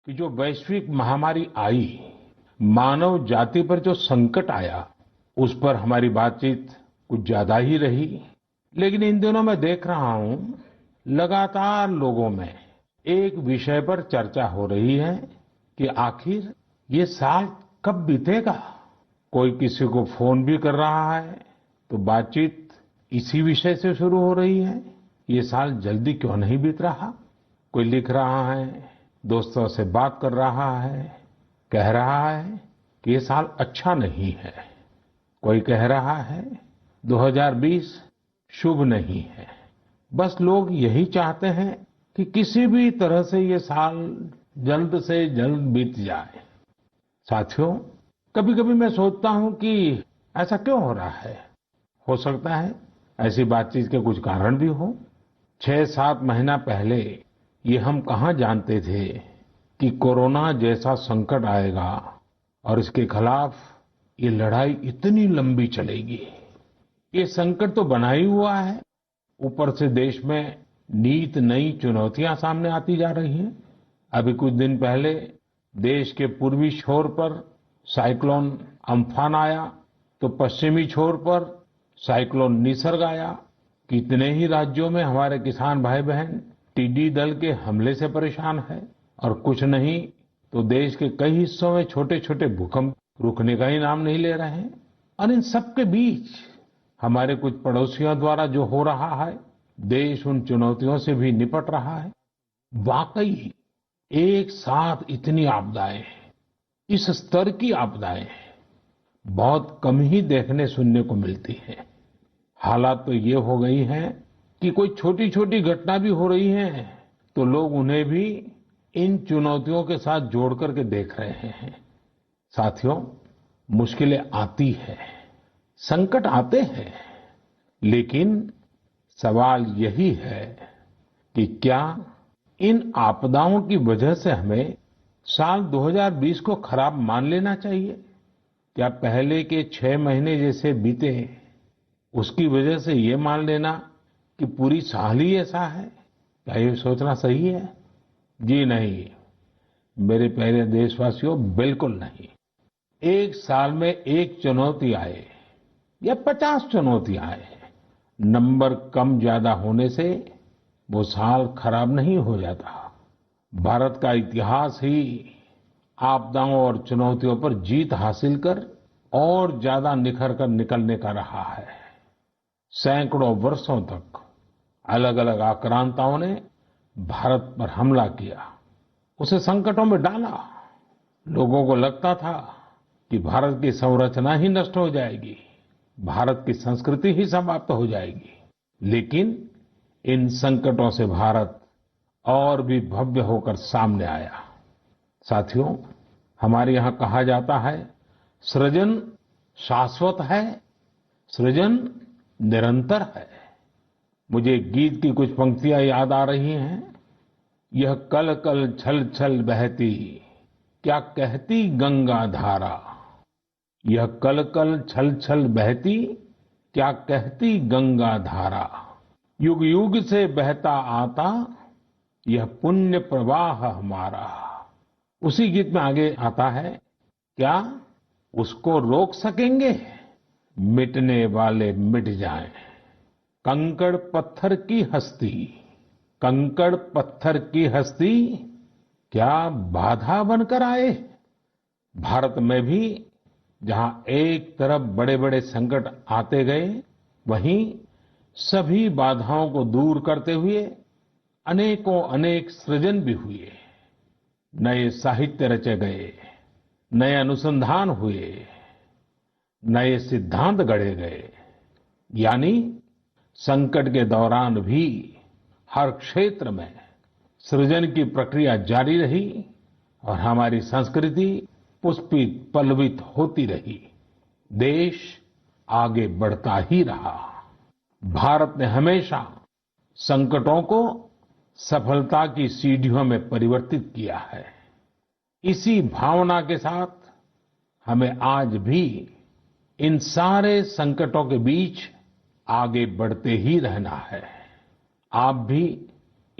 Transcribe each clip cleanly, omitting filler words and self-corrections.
कि जो वैश्विक महामारी आई, मानव जाति पर जो संकट आया, उस पर हमारी बातचीत कुछ ज्यादा ही रही। लेकिन इन दिनों मैं देख रहा हूं, लगातार लोगों में एक विषय पर चर्चा हो रही है कि आखिर ये साल कब बीतेगा। कोई किसी को फोन भी कर रहा है तो बातचीत इसी विषय से शुरू हो रही है, ये साल जल्दी क्यों नहीं बीत रहा। कोई लिख रहा है, दोस्तों से बात कर रहा है, कह रहा है कि ये साल अच्छा नहीं है। कोई कह रहा है 2020 शुभ नहीं है। बस लोग यही चाहते हैं कि किसी भी तरह से ये साल जल्द से जल्द बीत जाए। साथियों, कभी कभी मैं सोचता हूं कि ऐसा क्यों हो रहा है। हो सकता है ऐसी बातचीत के कुछ कारण भी हो। 6-7 महीना पहले ये हम कहाँ जानते थे कि कोरोना जैसा संकट आएगा और इसके खिलाफ ये लड़ाई इतनी लंबी चलेगी। ये संकट तो बना ही हुआ है, ऊपर से देश में नीत नई चुनौतियां सामने आती जा रही हैं। अभी कुछ दिन पहले देश के पूर्वी छोर पर साइक्लोन अम्फान आया, तो पश्चिमी छोर पर साइक्लोन निसर्ग आया। कितने ही राज्यों में हमारे किसान भाई बहन टिड्डी दल के हमले से परेशान है, और कुछ नहीं तो देश के कई हिस्सों में छोटे छोटे भूकंप रुकने का ही नाम नहीं ले रहे हैं। और इन सबके बीच हमारे कुछ पड़ोसियों द्वारा जो हो रहा है, देश उन चुनौतियों से भी निपट रहा है। वाकई एक साथ इतनी आपदाएं, इस स्तर की आपदाएं बहुत कम ही देखने सुनने को मिलती हैं। हालात तो ये हो गई हैं कि कोई छोटी छोटी घटना भी हो रही है तो लोग उन्हें भी इन चुनौतियों के साथ जोड़ करके देख रहे हैं। साथियों, मुश्किलें आती है, संकट आते हैं, लेकिन सवाल यही है कि क्या इन आपदाओं की वजह से हमें साल 2020 को खराब मान लेना चाहिए? क्या पहले के 6 महीने जैसे बीते उसकी वजह से ये मान लेना कि पूरी साल ही ऐसा है? क्या ये सोचना सही है? जी नहीं, मेरे प्यारे देशवासियों, बिल्कुल नहीं। एक साल में एक चुनौती आए या 50 चुनौतियां आए, नंबर कम ज्यादा होने से वो साल खराब नहीं हो जाता। भारत का इतिहास ही आपदाओं और चुनौतियों पर जीत हासिल कर और ज्यादा निखर कर निकलने का रहा है। सैकड़ों वर्षों तक अलग अलग आक्रांताओं ने भारत पर हमला किया, उसे संकटों में डाला। लोगों को लगता था कि भारत की संरचना ही नष्ट हो जाएगी, भारत की संस्कृति ही समाप्त हो जाएगी। लेकिन इन संकटों से भारत और भी भव्य होकर सामने आया। साथियों, हमारे यहाँ कहा जाता है, सृजन शाश्वत है, सृजन निरंतर है। मुझे गीत की कुछ पंक्तियां याद आ रही हैं। यह कल कल छल छल बहती, क्या कहती गंगा धारा। यह कल कल छल छल बहती, क्या कहती गंगा धारा। युग युग से बहता आता, यह पुण्य प्रवाह हमारा। उसी गीत में आगे आता है, क्या उसको रोक सकेंगे? मिटने वाले मिट जाएं। कंकड़ पत्थर की हस्ती, कंकड़ पत्थर की हस्ती, क्या बाधा बनकर आए? भारत में भी जहां एक तरफ बड़े बड़े संकट आते गए, वहीं सभी बाधाओं को दूर करते हुए अनेकों अनेक सृजन भी हुए। नए साहित्य रचे गए, नए अनुसंधान हुए, नए सिद्धांत गढ़े गए। यानी संकट के दौरान भी हर क्षेत्र में सृजन की प्रक्रिया जारी रही और हमारी संस्कृति पुष्पित पल्लवित होती रही। देश आगे बढ़ता ही रहा। भारत ने हमेशा संकटों को सफलता की सीढ़ियों में परिवर्तित किया है। इसी भावना के साथ हमें आज भी इन सारे संकटों के बीच आगे बढ़ते ही रहना है। आप भी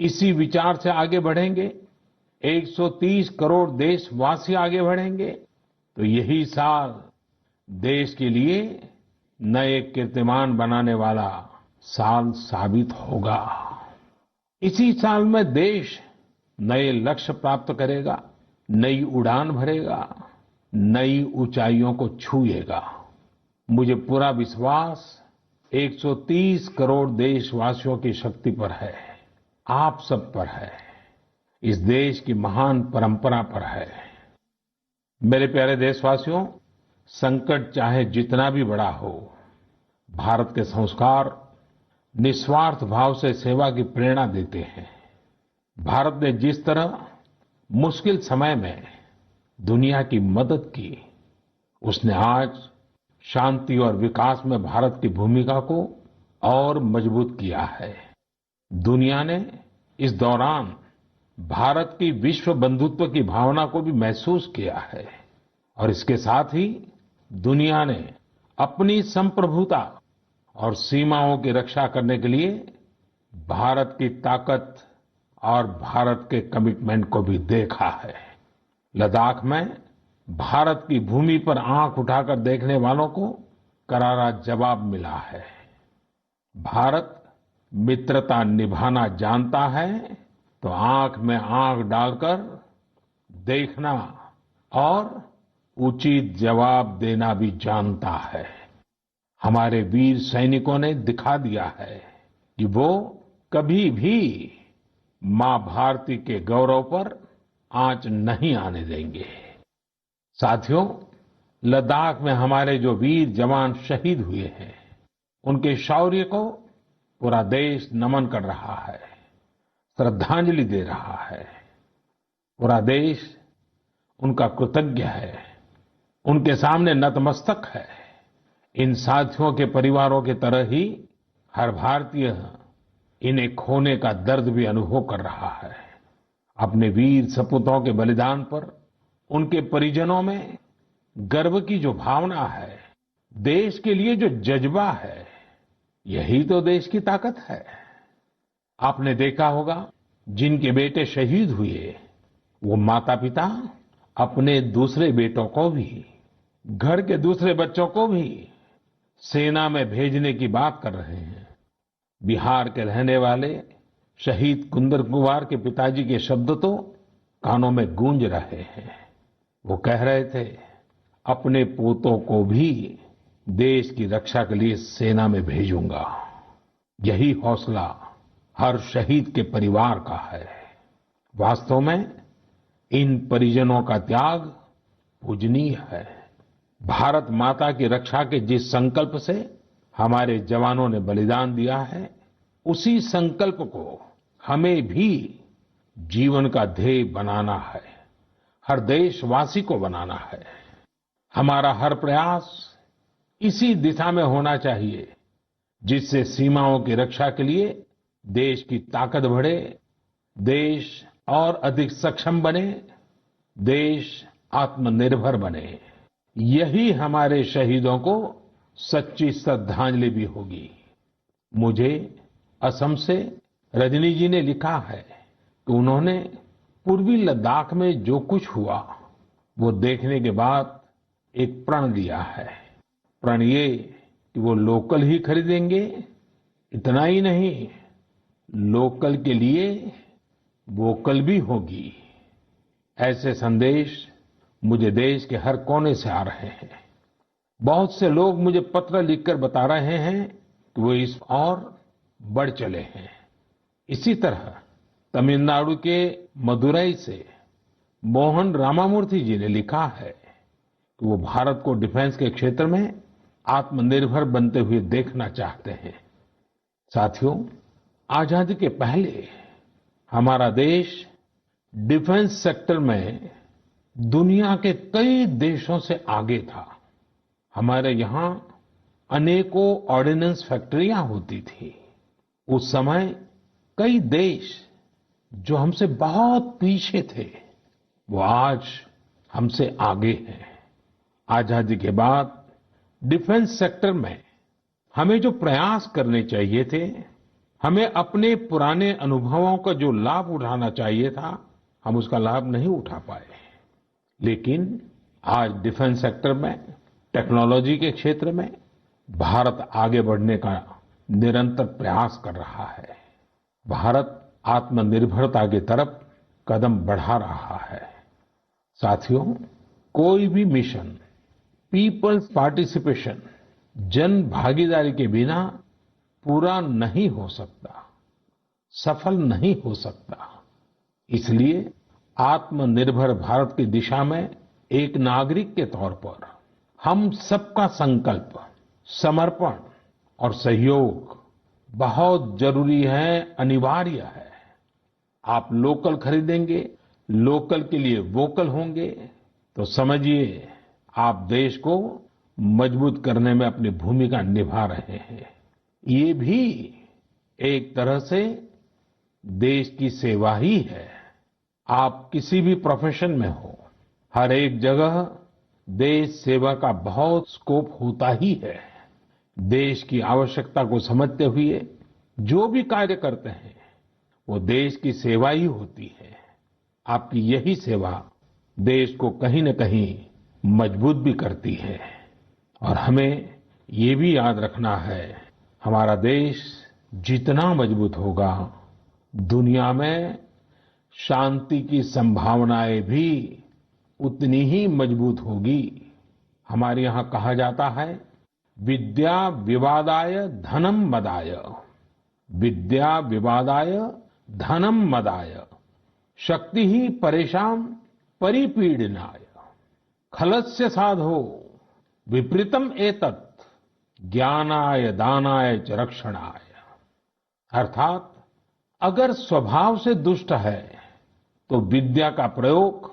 इसी विचार से आगे बढ़ेंगे 130 करोड़ देशवासी आगे बढ़ेंगे तो यही साल देश के लिए नए कीर्तिमान बनाने वाला साल साबित होगा। इसी साल में देश नए लक्ष्य प्राप्त करेगा, नई उड़ान भरेगा, नई ऊंचाइयों को छुएगा। मुझे पूरा विश्वास 130 करोड़ देशवासियों की शक्ति पर है, आप सब पर है, इस देश की महान परंपरा पर है। मेरे प्यारे देशवासियों, संकट चाहे जितना भी बड़ा हो, भारत के संस्कार निस्वार्थ भाव से सेवा की प्रेरणा देते हैं। भारत ने जिस तरह मुश्किल समय में दुनिया की मदद की, उसने आज शांति और विकास में भारत की भूमिका को और मजबूत किया है। दुनिया ने इस दौरान भारत की विश्व बंधुत्व की भावना को भी महसूस किया है और इसके साथ ही दुनिया ने अपनी संप्रभुता और सीमाओं की रक्षा करने के लिए भारत की ताकत और भारत के कमिटमेंट को भी देखा है। लद्दाख में भारत की भूमि पर आंख उठाकर देखने वालों को करारा जवाब मिला है। भारत मित्रता निभाना जानता है तो आंख में आंख डालकर देखना और उचित जवाब देना भी जानता है। हमारे वीर सैनिकों ने दिखा दिया है कि वो कभी भी मां भारती के गौरव पर आंच नहीं आने देंगे। साथियों, लद्दाख में हमारे जो वीर जवान शहीद हुए हैं, उनके शौर्य को पूरा देश नमन कर रहा है, श्रद्धांजलि दे रहा है। पूरा देश उनका कृतज्ञ है, उनके सामने नतमस्तक है। इन साथियों के परिवारों की तरह ही हर भारतीय इन्हें खोने का दर्द भी अनुभव कर रहा है। अपने वीर सपूतों के बलिदान पर उनके परिजनों में गर्व की जो भावना है, देश के लिए जो जज्बा है, यही तो देश की ताकत है। आपने देखा होगा, जिनके बेटे शहीद हुए, वो माता पिता अपने दूसरे बेटों को भी, घर के दूसरे बच्चों को भी सेना में भेजने की बात कर रहे हैं। बिहार के रहने वाले शहीद कुंदन कुमार के पिताजी के शब्द तो कानों में गूंज रहे हैं। वो कह रहे थे, अपने पोतों को भी देश की रक्षा के लिए सेना में भेजूंगा। यही हौसला हर शहीद के परिवार का है। वास्तव में इन परिजनों का त्याग पूजनीय है। भारत माता की रक्षा के जिस संकल्प से हमारे जवानों ने बलिदान दिया है, उसी संकल्प को हमें भी जीवन का ध्येय बनाना है, हर देशवासी को बनाना है। हमारा हर प्रयास इसी दिशा में होना चाहिए, जिससे सीमाओं की रक्षा के लिए देश की ताकत बढ़े, देश और अधिक सक्षम बने, देश आत्मनिर्भर बने। यही हमारे शहीदों को सच्ची श्रद्धांजलि भी होगी। मुझे असम से रजनी जी ने लिखा है कि उन्होंने पूर्वी लद्दाख में जो कुछ हुआ, वो देखने के बाद एक प्रण लिया है। प्रण ये कि वो लोकल ही खरीदेंगे, इतना ही नहीं, लोकल के लिए वोकल भी होगी। ऐसे संदेश मुझे देश के हर कोने से आ रहे हैं। बहुत से लोग मुझे पत्र लिखकर बता रहे हैं कि वो इस और बढ़ चले हैं। इसी तरह तमिलनाडु के मदुरई से मोहन रामामूर्ति जी ने लिखा है कि वो भारत को डिफेंस के क्षेत्र में आत्मनिर्भर बनते हुए देखना चाहते हैं। साथियों, आजादी के पहले हमारा देश डिफेंस सेक्टर में दुनिया के कई देशों से आगे था। हमारे यहाँ अनेकों ऑर्डिनेंस फैक्ट्रियां होती थी। उस समय कई देश जो हमसे बहुत पीछे थे, वो आज हमसे आगे हैं। आजादी के बाद डिफेंस सेक्टर में हमें जो प्रयास करने चाहिए थे, हमें अपने पुराने अनुभवों का जो लाभ उठाना चाहिए था, हम उसका लाभ नहीं उठा पाए। लेकिन आज डिफेंस सेक्टर में, टेक्नोलॉजी के क्षेत्र में भारत आगे बढ़ने का निरंतर प्रयास कर रहा है। भारत आत्मनिर्भरता की तरफ कदम बढ़ा रहा है। साथियों, कोई भी मिशन पीपल्स पार्टिसिपेशन, जन भागीदारी के बिना पूरा नहीं हो सकता, सफल नहीं हो सकता। इसलिए आत्मनिर्भर भारत की दिशा में एक नागरिक के तौर पर हम सबका संकल्प, समर्पण और सहयोग बहुत जरूरी है, अनिवार्य है। आप लोकल खरीदेंगे, लोकल के लिए वोकल होंगे, तो समझिए आप देश को मजबूत करने में अपनी भूमिका निभा रहे हैं। ये भी एक तरह से देश की सेवा ही है। आप किसी भी प्रोफेशन में हो, हर एक जगह देश सेवा का बहुत स्कोप होता ही है। देश की आवश्यकता को समझते हुए जो भी कार्य करते हैं वो देश की सेवा ही होती है। आपकी यही सेवा देश को कहीं न कहीं मजबूत भी करती है। और हमें ये भी याद रखना है, हमारा देश जितना मजबूत होगा, दुनिया में शांति की संभावनाएं भी उतनी ही मजबूत होगी। हमारे यहाँ कहा जाता है, विद्या विवादाय धनम मदाय, विद्या विवादाय धनम मदाय, शक्ति ही परेशान परिपीडनाय, खलस्य साधो विपरीतम एतत्, ज्ञानाय दानाय च रक्षणाय। अर्थात अगर स्वभाव से दुष्ट है तो विद्या का प्रयोग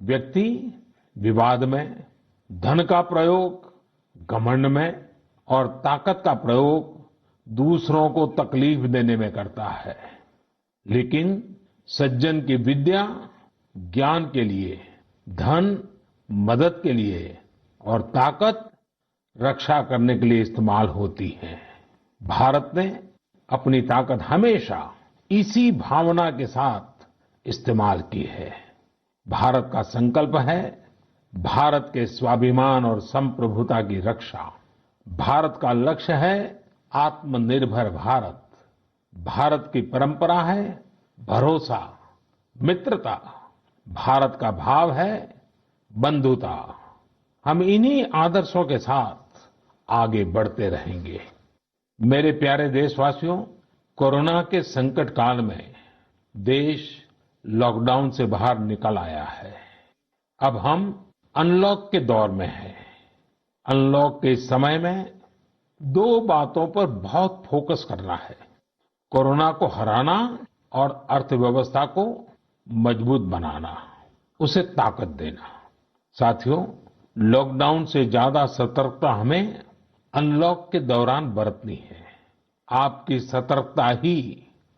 व्यक्ति विवाद में, धन का प्रयोग घमंड में और ताकत का प्रयोग दूसरों को तकलीफ देने में करता है। लेकिन सज्जन की विद्या ज्ञान के लिए, धन मदद के लिए और ताकत रक्षा करने के लिए इस्तेमाल होती है। भारत ने अपनी ताकत हमेशा इसी भावना के साथ इस्तेमाल की है। भारत का संकल्प है भारत के स्वाभिमान और संप्रभुता की रक्षा। भारत का लक्ष्य है आत्मनिर्भर भारत। भारत की परंपरा है भरोसा, मित्रता। भारत का भाव है बंधुता। हम इन्हीं आदर्शों के साथ आगे बढ़ते रहेंगे। मेरे प्यारे देशवासियों, कोरोना के संकट काल में देश लॉकडाउन से बाहर निकल आया है। अब हम अनलॉक के दौर में हैं। अनलॉक के इस समय में दो बातों पर बहुत फोकस करना है, कोरोना को हराना और अर्थव्यवस्था को मजबूत बनाना, उसे ताकत देना। साथियों, लॉकडाउन से ज्यादा सतर्कता हमें अनलॉक के दौरान बरतनी है। आपकी सतर्कता ही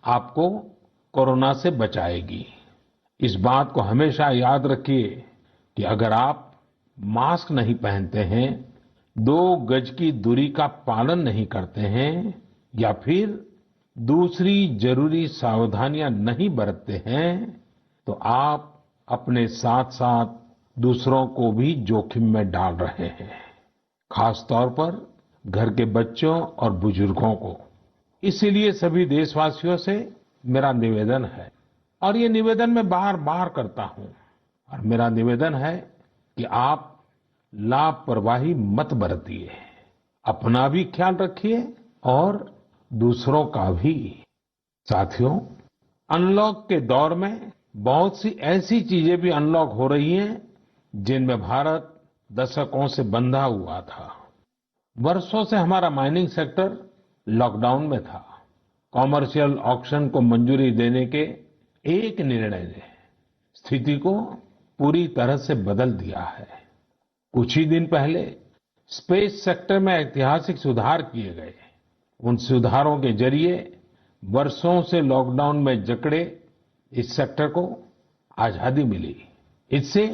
आपको कोरोना से बचाएगी। इस बात को हमेशा याद रखिए कि अगर आप मास्क नहीं पहनते हैं, 2 गज की दूरी का पालन नहीं करते हैं या फिर दूसरी जरूरी सावधानियां नहीं बरतते हैं, तो आप अपने साथ साथ दूसरों को भी जोखिम में डाल रहे हैं। खास तौर पर घर के बच्चों और बुजुर्गों को। इसीलिए सभी देशवासियों से मेरा निवेदन है, और ये निवेदन मैं बार बार करता हूं, और मेरा निवेदन है कि आप लापरवाही मत बरतिए। अपना भी ख्याल रखिए और दूसरों का भी। साथियों, अनलॉक के दौर में बहुत सी ऐसी चीजें भी अनलॉक हो रही हैं जिनमें भारत दशकों से बंधा हुआ था। वर्षों से हमारा माइनिंग सेक्टर लॉकडाउन में था। कॉमर्शियल ऑक्शन को मंजूरी देने के एक निर्णय ने स्थिति को पूरी तरह से बदल दिया है। कुछ ही दिन पहले स्पेस सेक्टर में ऐतिहासिक सुधार किए गए। उन सुधारों के जरिए वर्षों से लॉकडाउन में जकड़े इस सेक्टर को आजादी मिली। इससे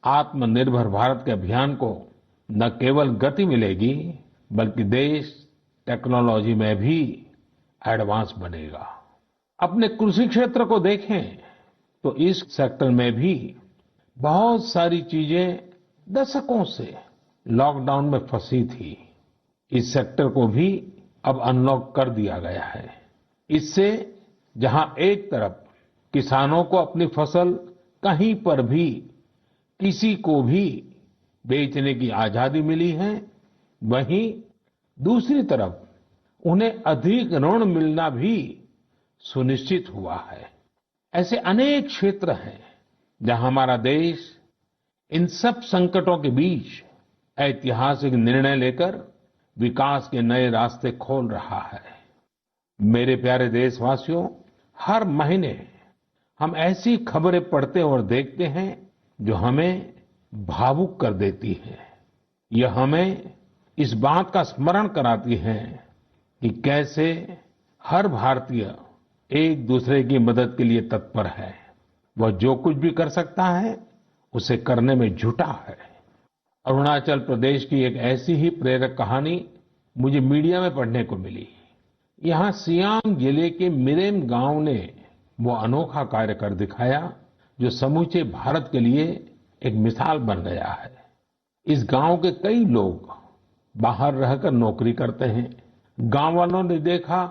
आत्मनिर्भर भारत के अभियान को न केवल गति मिलेगी, बल्कि देश टेक्नोलॉजी में भी एडवांस बनेगा। अपने कृषि क्षेत्र को देखें, तो इस सेक्टर में भी बहुत सारी चीजें दशकों से लॉकडाउन में फंसी थी। इस सेक्टर को भी अब अनलॉक कर दिया गया है। इससे जहां एक तरफ किसानों को अपनी फसल कहीं पर भी किसी को भी बेचने की आजादी मिली है, वहीं दूसरी तरफ उन्हें अधिक ऋण मिलना भी सुनिश्चित हुआ है। ऐसे अनेक क्षेत्र हैं जहां हमारा देश इन सब संकटों के बीच ऐतिहासिक निर्णय लेकर विकास के नए रास्ते खोल रहा है। मेरे प्यारे देशवासियों, हर महीने हम ऐसी खबरें पढ़ते और देखते हैं जो हमें भावुक कर देती हैं। यह हमें इस बात का स्मरण कराती हैं कि कैसे हर भारतीय एक दूसरे की मदद के लिए तत्पर है। वह जो कुछ भी कर सकता है उसे करने में जुटा है। अरुणाचल प्रदेश की एक ऐसी ही प्रेरक कहानी मुझे मीडिया में पढ़ने को मिली। यहाँ सियांग जिले के मिरेम गांव ने वो अनोखा कार्य कर दिखाया जो समूचे भारत के लिए एक मिसाल बन गया है। इस गांव के कई लोग बाहर रहकर नौकरी करते हैं। गांव वालों ने देखा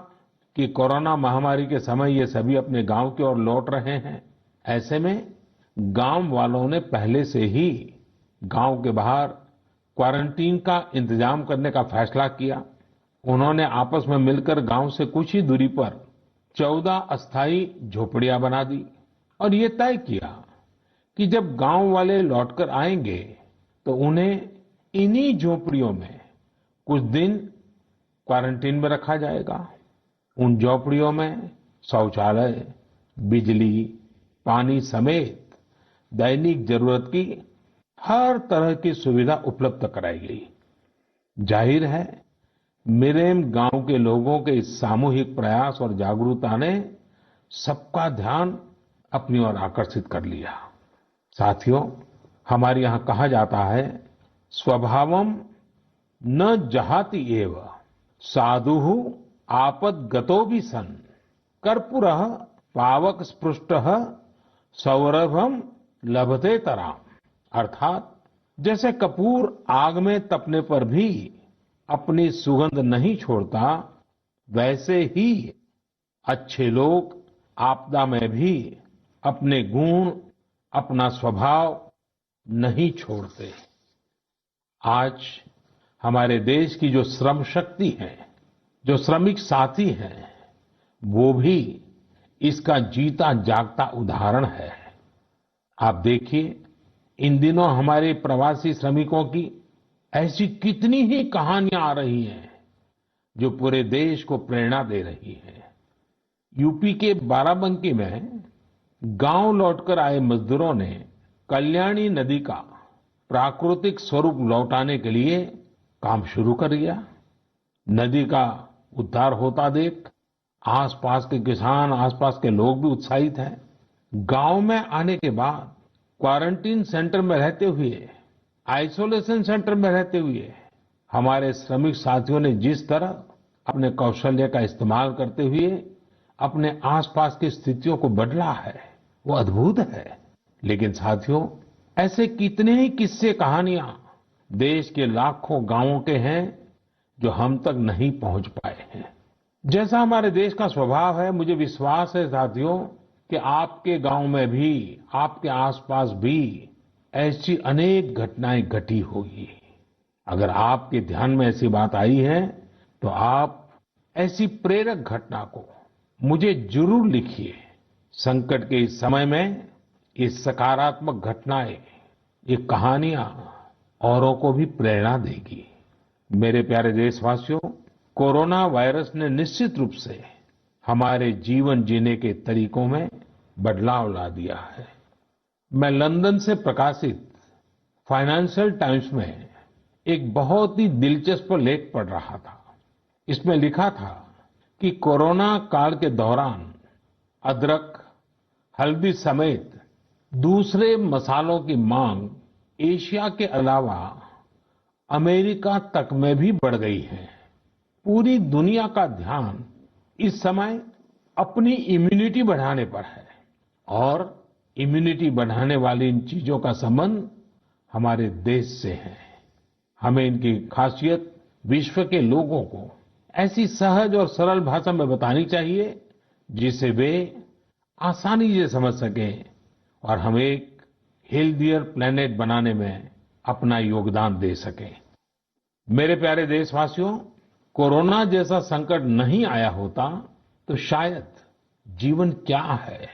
कि कोरोना महामारी के समय ये सभी अपने गांव की ओर लौट रहे हैं। ऐसे में गांव वालों ने पहले से ही गांव के बाहर क्वारंटीन का इंतजाम करने का फैसला किया। उन्होंने आपस में मिलकर गांव से कुछ ही दूरी पर 14 अस्थायी झोपड़ियां बना दी और ये तय किया कि जब गांव वाले लौटकर आएंगे तो उन्हें इन्हीं झोपड़ियों में कुछ दिन क्वारंटीन में रखा जाएगा। उन झोपड़ियों में शौचालय, बिजली, पानी समेत दैनिक जरूरत की हर तरह की सुविधा उपलब्ध कराई गई। जाहिर है मिरेम गांव के लोगों के इस सामूहिक प्रयास और जागरूकता ने सबका ध्यान अपनी ओर आकर्षित कर लिया। साथियों, हमारे यहाँ कहा जाता है, स्वभावम न जहाति एव साधुः आपद्गतो भी सन कर्पूरः पावक स्पृष्टः सौरभम लभते तराम। अर्थात जैसे कपूर आग में तपने पर भी अपनी सुगंध नहीं छोड़ता, वैसे ही अच्छे लोग आपदा में भी अपने गुण, अपना स्वभाव नहीं छोड़ते। आज हमारे देश की जो श्रम शक्ति है, जो श्रमिक साथी हैं, वो भी इसका जीता जागता उदाहरण है। आप देखिए, इन दिनों हमारे प्रवासी श्रमिकों की ऐसी कितनी ही कहानियां आ रही हैं जो पूरे देश को प्रेरणा दे रही है। यूपी के बाराबंकी में गांव लौटकर आए मजदूरों ने कल्याणी नदी का प्राकृतिक स्वरूप लौटाने के लिए काम शुरू कर दिया। नदी का उद्धार होता देख आसपास के किसान, आसपास के लोग भी उत्साहित हैं। गांव में आने के बाद क्वारंटीन सेंटर में रहते हुए, आइसोलेशन सेंटर में रहते हुए हमारे श्रमिक साथियों ने जिस तरह अपने कौशल्य का इस्तेमाल करते हुए अपने आसपास की स्थितियों को बदला है, वो अद्भुत है। लेकिन साथियों, ऐसे कितने ही किस्से, कहानियां देश के लाखों गांवों के हैं जो हम तक नहीं पहुंच पाए हैं। जैसा हमारे देश का स्वभाव है, मुझे विश्वास है साथियों कि आपके गांव में भी, आपके आसपास भी ऐसी अनेक घटनाएं घटी होगी। अगर आपके ध्यान में ऐसी बात आई है तो आप ऐसी प्रेरक घटना को मुझे जरूर लिखिए। संकट के इस समय में ये सकारात्मक घटनाएं, ये कहानियां औरों को भी प्रेरणा देगी। मेरे प्यारे देशवासियों, कोरोना वायरस ने निश्चित रूप से हमारे जीवन जीने के तरीकों में बदलाव ला दिया है। मैं लंदन से प्रकाशित फाइनेंशियल टाइम्स में एक बहुत ही दिलचस्प लेख पढ़ रहा था। इसमें लिखा था कि कोरोना काल के दौरान अदरक, हल्दी समेत दूसरे मसालों की मांग एशिया के अलावा अमेरिका तक में भी बढ़ गई है। पूरी दुनिया का ध्यान इस समय अपनी इम्यूनिटी बढ़ाने पर है और इम्यूनिटी बढ़ाने वाली इन चीजों का संबंध हमारे देश से है। हमें इनकी खासियत विश्व के लोगों को ऐसी सहज और सरल भाषा में बतानी चाहिए जिसे वे आसानी से समझ सकें और हम एक हेल्थियर प्लेनेट बनाने में अपना योगदान दे सकें। मेरे प्यारे देशवासियों, कोरोना जैसा संकट नहीं आया होता तो शायद जीवन क्या है,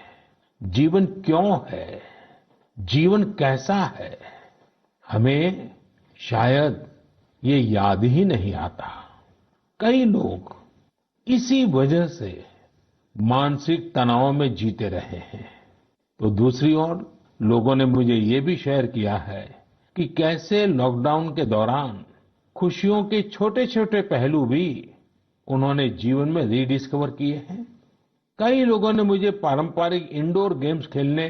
जीवन क्यों है, जीवन कैसा है, हमें शायद ये याद ही नहीं आता। कई लोग इसी वजह से मानसिक तनाव में जीते रहे हैं। तो दूसरी ओर लोगों ने मुझे ये भी शेयर किया है कि कैसे लॉकडाउन के दौरान खुशियों के छोटे छोटे पहलू भी उन्होंने जीवन में रीडिस्कवर किए हैं। कई लोगों ने मुझे पारंपरिक इंडोर गेम्स खेलने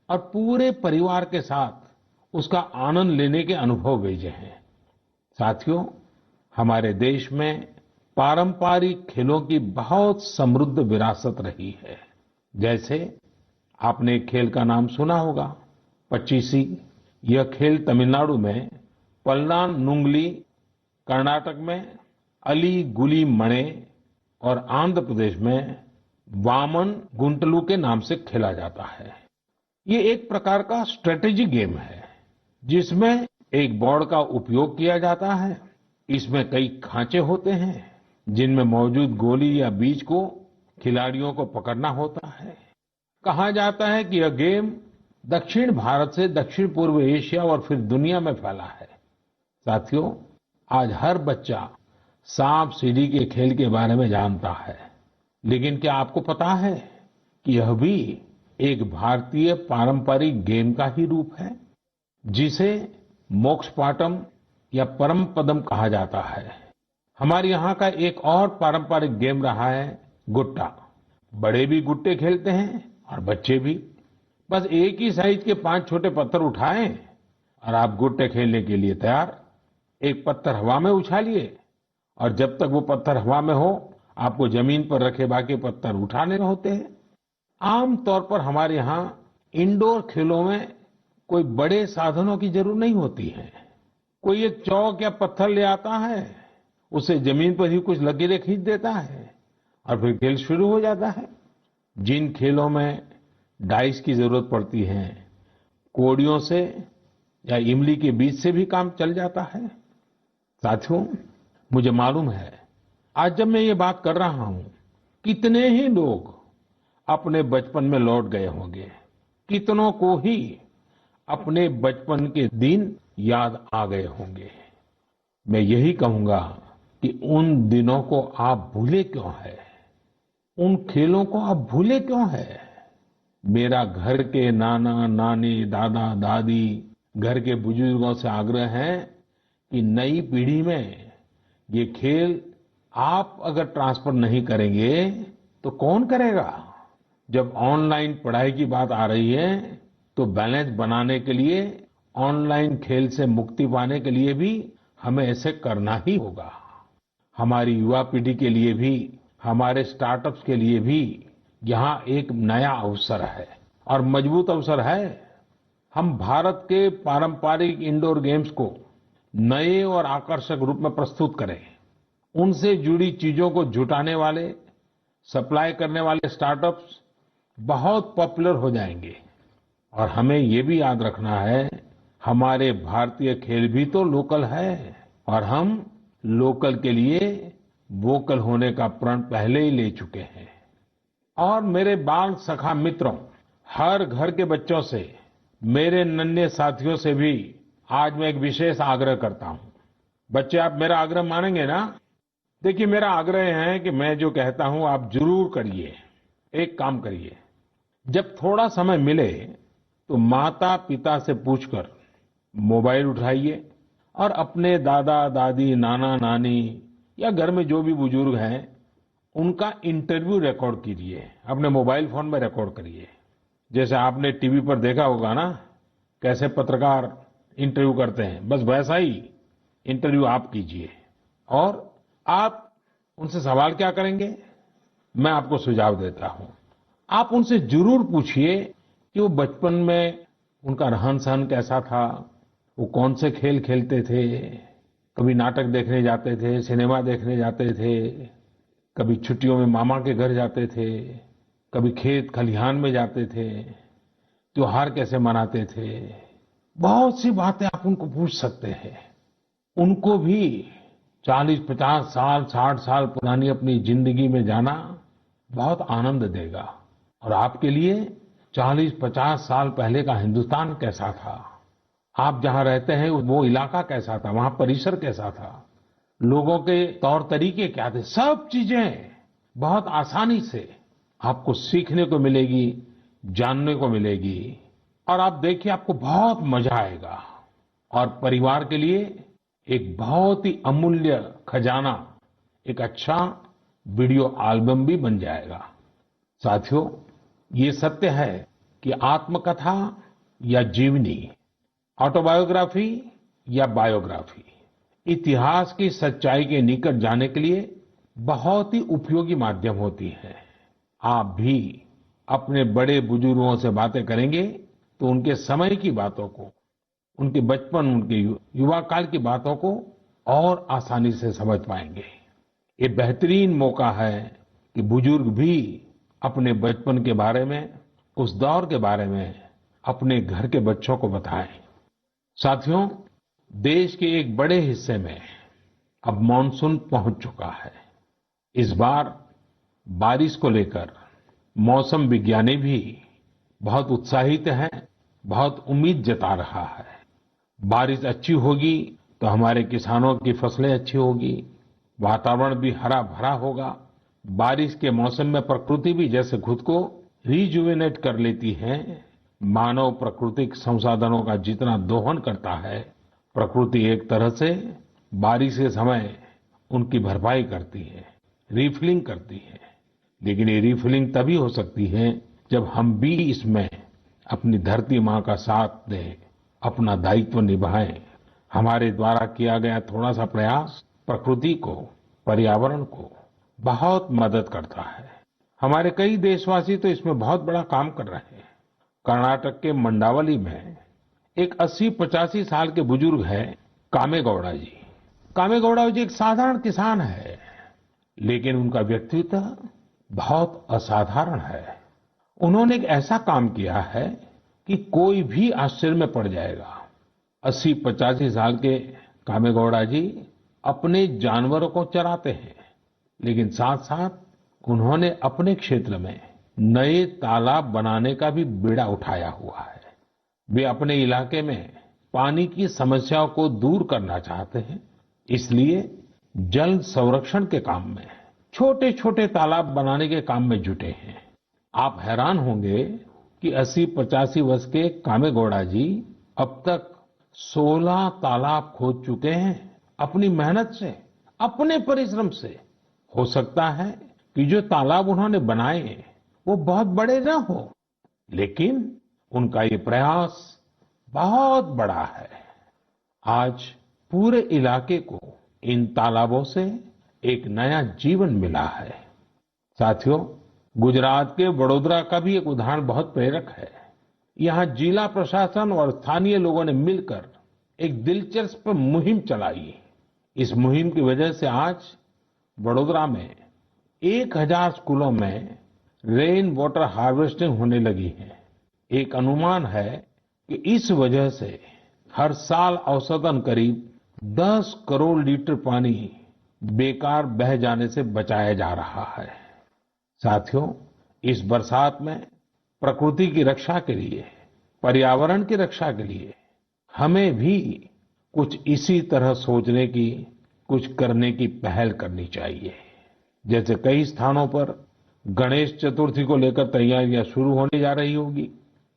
और पूरे परिवार के साथ उसका आनंद लेने के अनुभव भेजे हैं। साथियों, हमारे देश में पारंपरिक खेलों की बहुत समृद्ध विरासत रही है। जैसे आपने एक खेल का नाम सुना होगा, पचीसी। यह खेल तमिलनाडु में पल्लान्गुली, कर्नाटक में अली गुली मणे और आंध्र प्रदेश में वामन गुंटलू के नाम से खेला जाता है। ये एक प्रकार का स्ट्रेटेजी गेम है जिसमें एक बोर्ड का उपयोग किया जाता है। इसमें कई खांचे होते हैं जिनमें मौजूद गोली या बीज को खिलाड़ियों को पकड़ना होता है। कहा जाता है कि यह गेम दक्षिण भारत से दक्षिण पूर्व एशिया और फिर दुनिया में फैला है। साथियों, आज हर बच्चा सांप सीढ़ी के खेल के बारे में जानता है, लेकिन क्या आपको पता है कि यह भी एक भारतीय पारंपरिक गेम का ही रूप है जिसे मोक्ष पाटम या परम पदम कहा जाता है। हमारे यहाँ का एक और पारंपरिक गेम रहा है गुट्टा। बड़े भी गुट्टे खेलते हैं और बच्चे भी। बस एक ही साइज के 5 छोटे पत्थर उठाएं और आप गुट्टे खेलने के लिए तैयार। एक पत्थर हवा में उछालिए और जब तक वो पत्थर हवा में हो आपको जमीन पर रखे बाकी पत्थर उठाने होते हैं। आमतौर पर हमारे यहाँ इंडोर खेलों में कोई बड़े साधनों की जरूरत नहीं होती है। कोई एक चौक या पत्थर ले आता है, उसे जमीन पर ही कुछ लकीरें खींच देता है और फिर खेल शुरू हो जाता है। जिन खेलों में डाइस की जरूरत पड़ती है, कौड़ियों से या इमली के बीज से भी काम चल जाता है। साथियों, मुझे मालूम है आज जब मैं ये बात कर रहा हूं, कितने ही लोग अपने बचपन में लौट गए होंगे। कितनों को ही अपने बचपन के दिन याद आ गए होंगे। मैं यही कहूंगा कि उन दिनों को आप भूले क्यों है, उन खेलों को आप भूले क्यों है। मेरा घर के नाना नानी, दादा दादी, घर के बुजुर्गों से आग्रह है कि नई पीढ़ी में ये खेल आप अगर ट्रांसफर नहीं करेंगे तो कौन करेगा। जब ऑनलाइन पढ़ाई की बात आ रही है तो बैलेंस बनाने के लिए, ऑनलाइन खेल से मुक्ति पाने के लिए भी हमें ऐसे करना ही होगा। हमारी युवा पीढ़ी के लिए भी, हमारे स्टार्टअप्स के लिए भी यहाँ एक नया अवसर है और मजबूत अवसर है। हम भारत के पारंपरिक इंडोर गेम्स को नए और आकर्षक रूप में प्रस्तुत करें। उनसे जुड़ी चीजों को जुटाने वाले, सप्लाई करने वाले स्टार्टअप्स बहुत पॉपुलर हो जाएंगे। और हमें ये भी याद रखना है, हमारे भारतीय खेल भी तो लोकल है और हम लोकल के लिए वोकल होने का प्रण पहले ही ले चुके हैं। और मेरे बाल सखा मित्रों, हर घर के बच्चों से, मेरे नन्हे साथियों से भी आज मैं एक विशेष आग्रह करता हूं। बच्चे, आप मेरा आग्रह मानेंगे ना? देखिए, मेरा आग्रह है कि मैं जो कहता हूं आप जरूर करिए। एक काम करिए, जब थोड़ा समय मिले तो माता पिता से पूछकर मोबाइल उठाइए और अपने दादा दादी, नाना नानी या घर में जो भी बुजुर्ग हैं उनका इंटरव्यू रिकॉर्ड कीजिए। अपने मोबाइल फोन में रिकॉर्ड करिए। जैसे आपने टीवी पर देखा होगा ना, कैसे पत्रकार इंटरव्यू करते हैं, बस वैसा ही इंटरव्यू आप कीजिए। और आप उनसे सवाल क्या करेंगे, मैं आपको सुझाव देता हूं। आप उनसे जरूर पूछिए कि वो बचपन में उनका रहन-सहन कैसा था, वो कौन से खेल खेलते थे, कभी नाटक देखने जाते थे, सिनेमा देखने जाते थे, कभी छुट्टियों में मामा के घर जाते थे, कभी खेत खलिहान में जाते थे, त्योहार कैसे मनाते थे। बहुत सी बातें आप उनको पूछ सकते हैं। उनको भी 40-50 साल, 60 साल पुरानी अपनी जिंदगी में जाना बहुत आनंद देगा। और आपके लिए 40-50 साल पहले का हिंदुस्तान कैसा था, आप जहां रहते हैं वो इलाका कैसा था, वहां परिसर कैसा था, लोगों के तौर तरीके क्या थे, सब चीजें बहुत आसानी से आपको सीखने को मिलेगी, जानने को मिलेगी। और आप देखिए, आपको बहुत मजा आएगा। और परिवार के लिए एक बहुत ही अमूल्य खजाना, एक अच्छा वीडियो एल्बम भी बन जाएगा। साथियों, ये सत्य है कि आत्मकथा या जीवनी, ऑटोबायोग्राफी या बायोग्राफी, इतिहास की सच्चाई के निकट जाने के लिए बहुत ही उपयोगी माध्यम होती है। आप भी अपने बड़े बुजुर्गों से बातें करेंगे तो उनके समय की बातों को, उनके बचपन, उनके युवा काल की बातों को और आसानी से समझ पाएंगे। ये बेहतरीन मौका है कि बुजुर्ग भी अपने बचपन के बारे में, उस दौर के बारे में अपने घर के बच्चों को बताएं। साथियों, देश के एक बड़े हिस्से में अब मानसून पहुंच चुका है। इस बार बारिश को लेकर मौसम विज्ञानी भी बहुत उत्साहित हैं, बहुत उम्मीद जता रहा है। बारिश अच्छी होगी तो हमारे किसानों की फसलें अच्छी होगी, वातावरण भी हरा भरा होगा। बारिश के मौसम में प्रकृति भी जैसे खुद को रिजुवेनेट कर लेती है, मानव प्राकृतिक संसाधनों का जितना दोहन करता है, प्रकृति एक तरह से बारिश के समय उनकी भरपाई करती है, रिफिलिंग करती है। लेकिन ये रिफिलिंग तभी हो सकती है जब हम भी इसमें अपनी धरती माँ का साथ दें, अपना दायित्व निभाएं। हमारे द्वारा किया गया थोड़ा सा प्रयास प्रकृति को, पर्यावरण को बहुत मदद करता है। हमारे कई देशवासी तो इसमें बहुत बड़ा काम कर रहे हैं। कर्नाटक के मंडावली में एक 80-85 साल के बुजुर्ग हैं कामेगौड़ा जी। कामेगौड़ा जी एक साधारण किसान है, लेकिन उनका व्यक्तित्व बहुत असाधारण है। उन्होंने एक ऐसा काम किया है कि कोई भी आश्चर्य में पड़ जाएगा। 80-85 साल के कामेगौड़ा जी अपने जानवरों को चराते हैं, लेकिन साथ साथ उन्होंने अपने क्षेत्र में नए तालाब बनाने का भी बीड़ा उठाया हुआ है। वे अपने इलाके में पानी की समस्याओं को दूर करना चाहते हैं, इसलिए जल संरक्षण के काम में, छोटे छोटे तालाब बनाने के काम में जुटे हैं। आप हैरान होंगे कि 80-85 वर्ष के कामेगौड़ा जी अब तक 16 तालाब खोद चुके हैं, अपनी मेहनत से, अपने परिश्रम से। हो सकता है कि जो तालाब उन्होंने बनाए वो बहुत बड़े न हो, लेकिन उनका ये प्रयास बहुत बड़ा है। आज पूरे इलाके को इन तालाबों से एक नया जीवन मिला है। साथियों, गुजरात के वडोदरा का भी एक उदाहरण बहुत प्रेरक है। यहाँ जिला प्रशासन और स्थानीय लोगों ने मिलकर एक दिलचस्प मुहिम चलाई। इस मुहिम की वजह से आज वडोदरा में 1000 स्कूलों में रेन वाटर हार्वेस्टिंग होने लगी है। एक अनुमान है कि इस वजह से हर साल औसतन करीब 10 करोड़ लीटर पानी बेकार बह जाने से बचाया जा रहा है। साथियों, इस बरसात में प्रकृति की रक्षा के लिए, पर्यावरण की रक्षा के लिए हमें भी कुछ इसी तरह सोचने की, कुछ करने की पहल करनी चाहिए। जैसे कई स्थानों पर गणेश चतुर्थी को लेकर तैयारियां शुरू होने जा रही होगी।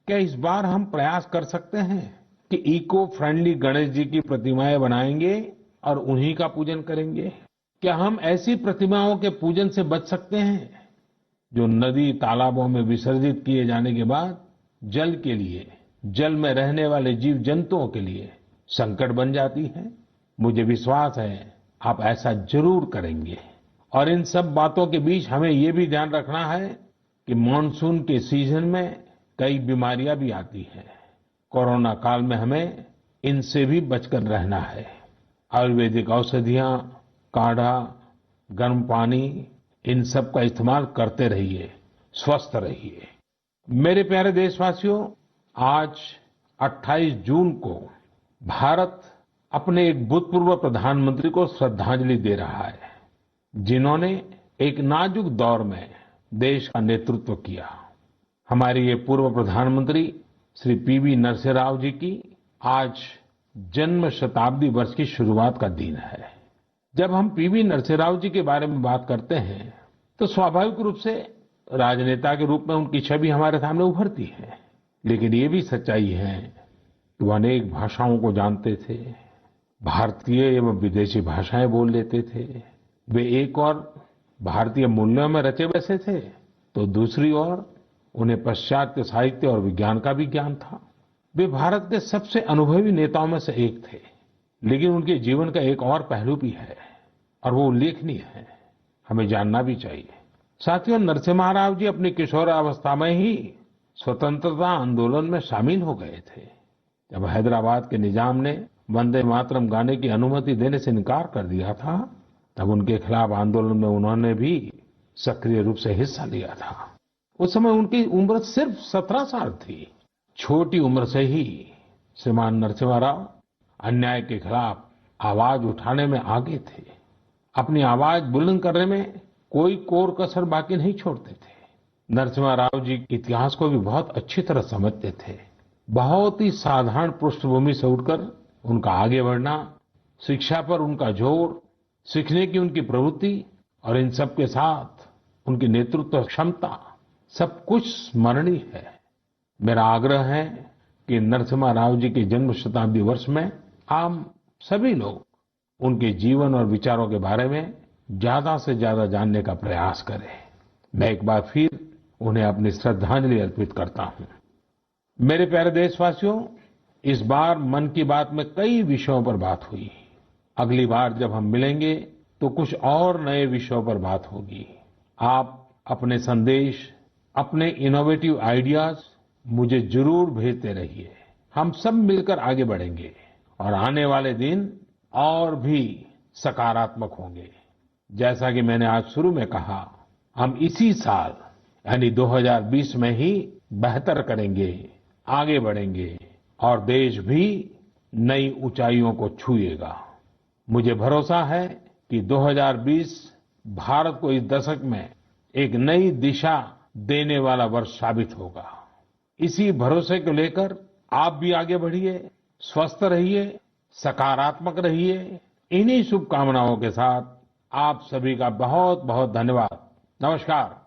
क्या इस बार हम प्रयास कर सकते हैं कि इको फ्रेंडली गणेश जी की प्रतिमाएं बनाएंगे और उन्हीं का पूजन करेंगे? क्या हम ऐसी प्रतिमाओं के पूजन से बच सकते हैं जो नदी तालाबों में विसर्जित किए जाने के बाद जल के लिए, जल में रहने वाले जीव जंतुओं के लिए संकट बन जाती है? मुझे विश्वास है आप ऐसा जरूर करेंगे। और इन सब बातों के बीच हमें ये भी ध्यान रखना है कि मानसून के सीजन में कई बीमारियां भी आती हैं। कोरोना काल में हमें इनसे भी बचकर रहना है। आयुर्वेदिक औषधियां, काढ़ा, गर्म पानी, इन सब का इस्तेमाल करते रहिए, स्वस्थ रहिए। मेरे प्यारे देशवासियों, आज 28 जून को भारत अपने एक भूतपूर्व प्रधानमंत्री को श्रद्धांजलि दे रहा है, जिन्होंने एक नाजुक दौर में देश का नेतृत्व किया। हमारे ये पूर्व प्रधानमंत्री श्री पीवी नरसिम्हा राव जी की आज जन्म शताब्दी वर्ष की शुरुआत का दिन है। जब हम पीवी नरसिम्हा राव जी के बारे में बात करते हैं तो स्वाभाविक रूप से राजनेता के रूप में उनकी छवि हमारे सामने उभरती है, लेकिन ये भी सच्चाई है कि वो अनेक भाषाओं को जानते थे, भारतीय एवं विदेशी भाषाएं बोल लेते थे। वे एक और भारतीय मूल्यों में रचे बसे थे, तो दूसरी ओर उन्हें पाश्चात्य साहित्य और विज्ञान का भी ज्ञान था। वे भारत के सबसे अनुभवी नेताओं में से एक थे, लेकिन उनके जीवन का एक और पहलू भी है और वो उल्लेखनीय है, हमें जानना भी चाहिए। साथियों, नरसिम्हा राव जी अपनी किशोरावस्था में ही स्वतंत्रता आंदोलन में शामिल हो गए थे। जब हैदराबाद के निजाम ने वंदे मातरम गाने की अनुमति देने से इनकार कर दिया था, तब उनके खिलाफ आंदोलन में उन्होंने भी सक्रिय रूप से हिस्सा लिया था। उस समय उनकी उम्र सिर्फ 17 साल थी। छोटी उम्र से ही श्रीमान नरसिम्हा राव अन्याय के खिलाफ आवाज उठाने में आगे थे। अपनी आवाज बुलंद करने में कोई कोर कसर बाकी नहीं छोड़ते थे। नरसिम्हा राव जी इतिहास को भी बहुत अच्छी तरह समझते थे। बहुत ही साधारण पृष्ठभूमि से उठकर उनका आगे बढ़ना, शिक्षा पर उनका जोर, सीखने की उनकी प्रवृत्ति और इन सब के साथ उनकी नेतृत्व क्षमता, सब कुछ स्मरणीय है। मेरा आग्रह है कि नरसिम्हा राव जी के जन्म शताब्दी वर्ष में हम सभी लोग उनके जीवन और विचारों के बारे में ज्यादा से ज्यादा जानने का प्रयास करें। मैं एक बार फिर उन्हें अपनी श्रद्धांजलि अर्पित करता हूं। मेरे प्यारे देशवासियों, इस बार मन की बात में कई विषयों पर बात हुई। अगली बार जब हम मिलेंगे तो कुछ और नए विषयों पर बात होगी। आप अपने संदेश, अपने इनोवेटिव आइडियाज मुझे जरूर भेजते रहिए। हम सब मिलकर आगे बढ़ेंगे और आने वाले दिन और भी सकारात्मक होंगे। जैसा कि मैंने आज शुरू में कहा, हम इसी साल यानी 2020 में ही बेहतर करेंगे, आगे बढ़ेंगे और देश भी नई ऊंचाइयों को छुएगा। मुझे भरोसा है कि 2020 भारत को इस दशक में एक नई दिशा देने वाला वर्ष साबित होगा। इसी भरोसे को लेकर आप भी आगे बढ़िए, स्वस्थ रहिए, सकारात्मक रहिए। इन्हीं शुभकामनाओं के साथ आप सभी का बहुत बहुत धन्यवाद। नमस्कार।